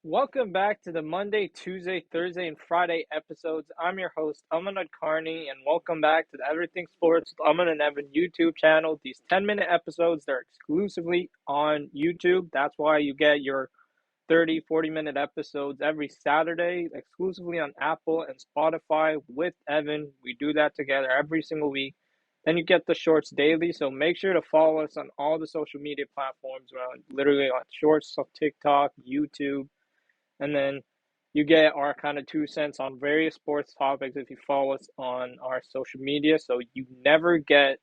Welcome back to the Monday, Tuesday, Thursday, and Friday episodes. I'm your host, Aman and welcome back to the Everything Sports with Aman and Evan YouTube channel. These 10-minute episodes, they're exclusively on YouTube. That's why you get your 30, 40-minute episodes every Saturday, exclusively on Apple and Spotify with Evan. We do that together every single week. Then you get the shorts daily, so make sure to follow us on all the social media platforms. We're literally on shorts on TikTok, YouTube, and then you get our kind of 2 cents on various sports topics if you follow us on our social media. So you never get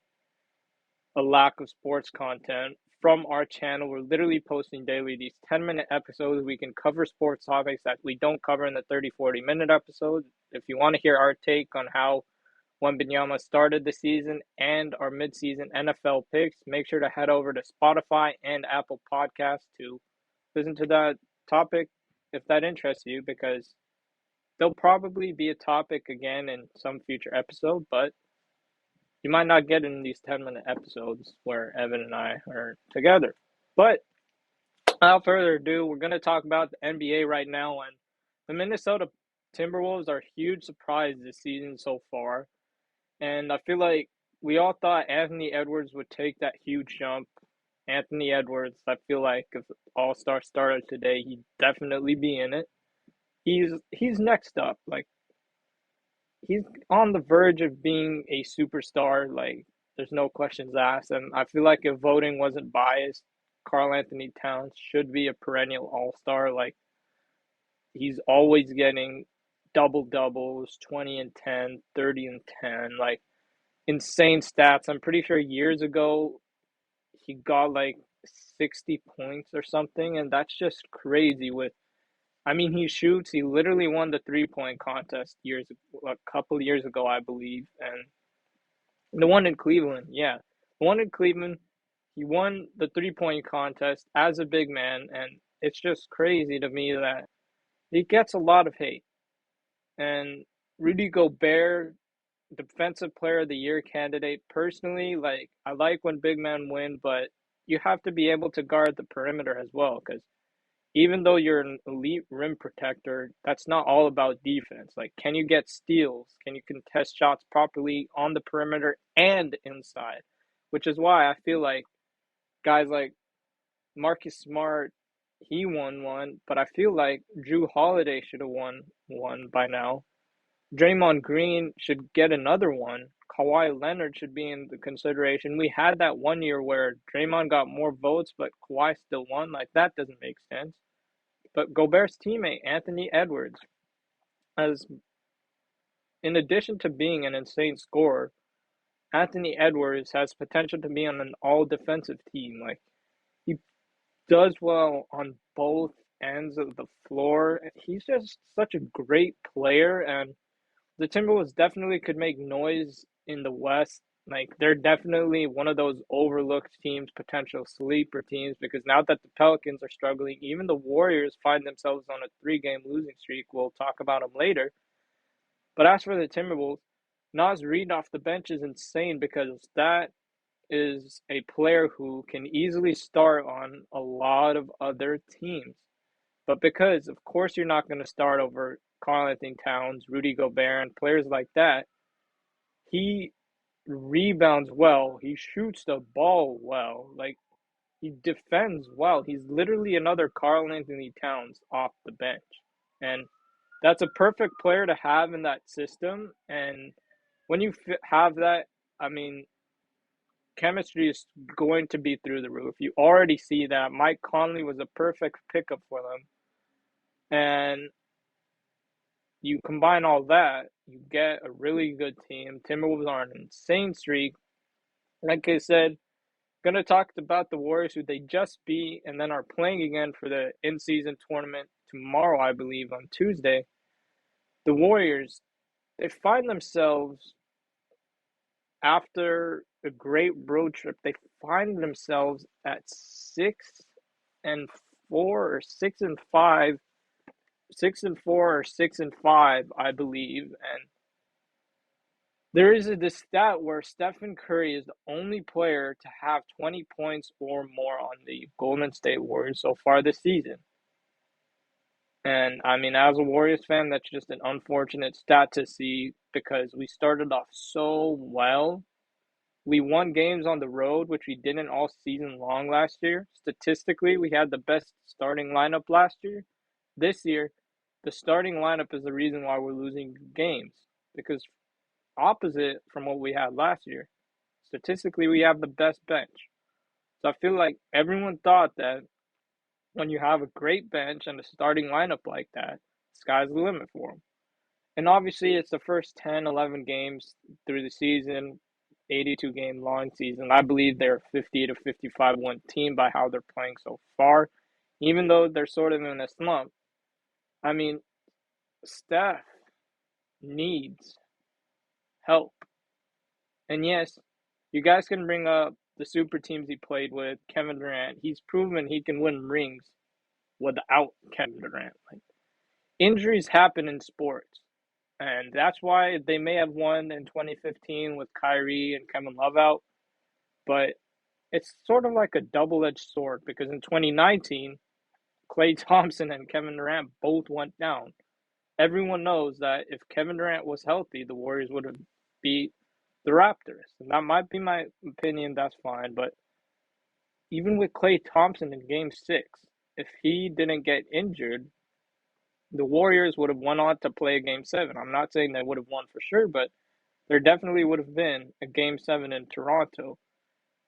a lack of sports content from our channel. We're literally posting daily these 10-minute episodes. We can cover sports topics that we don't cover in the 30, 40-minute episodes. If you want to hear our take on how Wembanyama started the season and our midseason NFL picks, make sure to head over to Spotify and Apple Podcasts to listen to that topic if that interests you, because there'll probably be a topic again in some future episode, but you might not get in these 10-minute episodes where Evan and I are together. But without further ado, we're going to talk about the NBA right now, and the Minnesota Timberwolves are a huge surprise this season so far, and I feel like we all thought Anthony Edwards would take that huge jump. Anthony Edwards, I feel like if All-Star started today, he'd definitely be in it. He's next up. Like, he's on the verge of being a superstar. Like, there's no questions asked. And I feel like if voting wasn't biased, Karl Anthony Towns should be a perennial All-Star. Like, he's always getting double doubles, 20 and 10, 30 and 10, like insane stats. I'm pretty sure years ago he got like 60 points or something, and that's just crazy. He shoots. He literally won the 3-point contest a couple years ago, I believe, and the one in Cleveland, yeah, the one in Cleveland, he won the 3-point contest as a big man, and it's just crazy to me that he gets a lot of hate. And Rudy Gobert, Defensive Player of the Year candidate, personally, like, I like when big men win, but you have to be able to guard the perimeter as well, because even though you're an elite rim protector, that's not all about defense. Like, can you get steals? Can you contest shots properly on the perimeter and inside? Which is why I feel like guys like Marcus Smart, he won one, but I feel like Drew Holiday should have won one by now. Draymond Green should get another one. Kawhi Leonard should be in the consideration. We had that one year where Draymond got more votes, but Kawhi still won. Like, that doesn't make sense. But Gobert's teammate, Anthony Edwards, as in addition to being an insane scorer, Anthony Edwards has potential to be on an all defensive team. Like, he does well on both ends of the floor. He's just such a great player, and the Timberwolves definitely could make noise in the West. Like, they're definitely one of those overlooked teams, potential sleeper teams, because now that the Pelicans are struggling, even the Warriors find themselves on a 3-game losing streak. We'll talk about them later. But as for the Timberwolves, Nas Reed off the bench is insane, because that is a player who can easily start on a lot of other teams. But because, of course, you're not going to start over Karl Anthony Towns, Rudy Gobert, and players like that, he rebounds well. He shoots the ball well. Like, he defends well. He's literally another Karl Anthony Towns off the bench. And that's a perfect player to have in that system. And when you have that, I mean, chemistry is going to be through the roof. You already see that. Mike Conley was a perfect pickup for them. And you combine all that, you get a really good team. Timberwolves are an insane streak. Like I said, going to talk about the Warriors, who they just beat and then are playing again for the in-season tournament tomorrow, I believe, on Tuesday. The Warriors, they find themselves, after a great road trip, they find themselves at 6-4 or 6-5, 6-4 or 6-5, I believe. And there is this stat where Stephen Curry is the only player to have 20 points or more on the Golden State Warriors so far this season. And I mean, as a Warriors fan, that's just an unfortunate stat to see because we started off so well. We won games on the road, which we didn't all season long last year. Statistically, we had the best starting lineup last year. This year, the starting lineup is the reason why we're losing games because opposite from what we had last year. Statistically, we have the best bench. So I feel like everyone thought that when you have a great bench and a starting lineup like that, sky's the limit for them. And obviously, it's the first 10, 11 games through the season, 82 game long season. I believe they're a 50 to 55 win team by how they're playing so far, even though they're sort of in a slump. I mean, Steph needs help. And yes, you guys can bring up the super teams he played with, Kevin Durant. He's proven he can win rings without Kevin Durant. Like injuries happen in sports. And that's why they may have won in 2015 with Kyrie and Kevin Love out. But it's sort of like a double-edged sword because in 2019, Klay Thompson and Kevin Durant both went down. Everyone knows that if Kevin Durant was healthy, the Warriors would have beat the Raptors. And that might be my opinion, that's fine. But even with Klay Thompson in game six, if he didn't get injured, the Warriors would have went on to play a game seven. I'm not saying they would have won for sure, but there definitely would have been a game seven in Toronto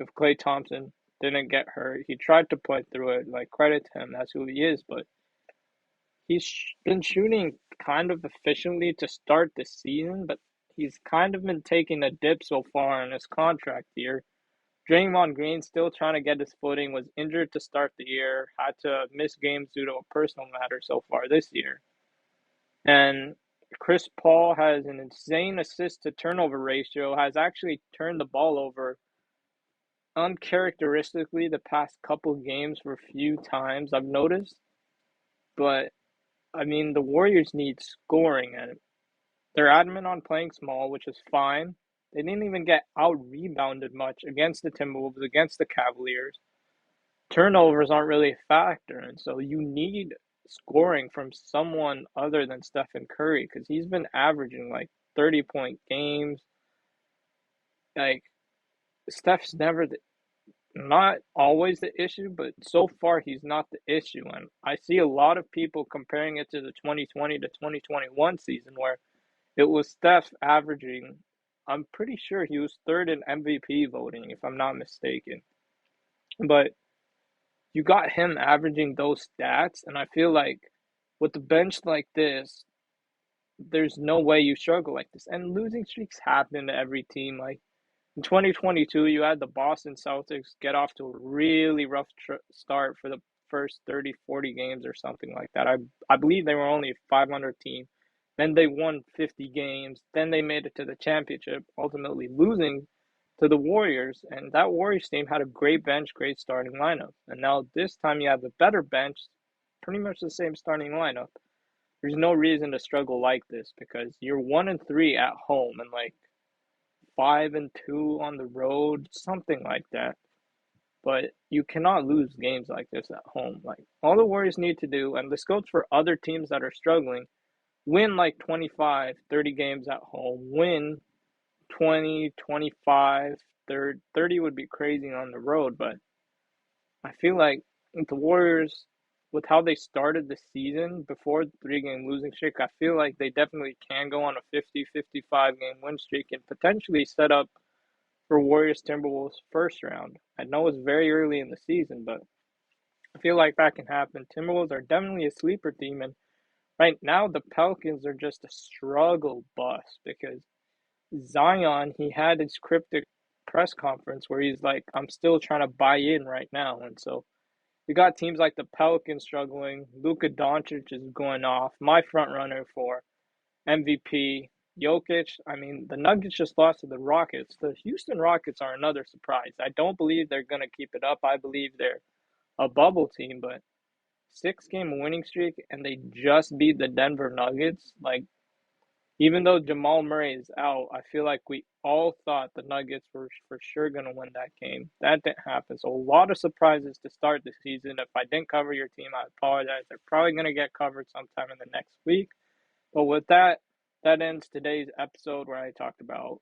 if Klay Thompson didn't get hurt. He tried to play through it, like credit to him, that's who he is, but he's been shooting kind of efficiently to start the season, but he's kind of been taking a dip so far in his contract year. Draymond Green still trying to get his footing, was injured to start the year, had to miss games due to a personal matter so far this year. And Chris Paul has an insane assist to turnover ratio, has actually turned the ball over uncharacteristically the past couple games for a few times I've noticed. But I mean, the Warriors need scoring, and they're adamant on playing small, which is fine. They didn't even get out rebounded much against the Timberwolves, against the Cavaliers. Turnovers aren't really a factor, and so you need scoring from someone other than Stephen Curry because he's been averaging like 30-point games. Like, Steph's never not always the issue, but so far he's not the issue. And I see a lot of people comparing it to the 2020 to 2021 season where it was Steph averaging, I'm pretty sure he was third in MVP voting, if I'm not mistaken. But you got him averaging those stats, and I feel like with the bench like this, there's no way you struggle like this. And losing streaks happen to every team. Like in 2022, you had the Boston Celtics get off to a really rough start for the first 30, 40 games or something like that. I believe they were only a 500 team. Then they won 50 games. Then they made it to the championship, ultimately losing to the Warriors. And that Warriors team had a great bench, great starting lineup. And now this time you have a better bench, pretty much the same starting lineup. There's no reason to struggle like this because you're 1-3 at home and like 5-2 on the road, something like that. But you cannot lose games like this at home. Like all the Warriors need to do, and this goes for other teams that are struggling, win like 25, 30 games at home, win 20, 25, 30 would be crazy on the road, but I feel like the Warriors, with how they started the season before the 3 game losing streak, I feel like they definitely can go on a 50, 55 game win streak and potentially set up for Warriors Timberwolves first round. I know it's very early in the season, but I feel like that can happen. Timberwolves are definitely a sleeper team, and right now the Pelicans are just a struggle bus because Zion, he had his cryptic press conference where he's like, I'm still trying to buy in right now. And so you got teams like the Pelicans struggling. Luka Doncic is going off. My front runner for MVP, Jokic. I mean, the Nuggets just lost to the Rockets. The Houston Rockets are another surprise. I don't believe they're going to keep it up. I believe they're a bubble team, but 6 game winning streak and they just beat the Denver Nuggets. Like, Even though Jamal Murray is out, I feel like we all thought the Nuggets were for sure going to win that game. That didn't happen. So a lot of surprises to start the season. If I didn't cover your team, I apologize. They're probably going to get covered sometime in the next week. But with that, that ends today's episode where I talked about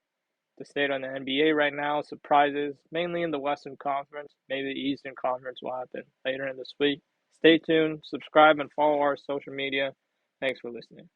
the state on the NBA right now, surprises, mainly in the Western Conference. Maybe the Eastern Conference will happen later in this week. Stay tuned, subscribe, and follow our social media. Thanks for listening.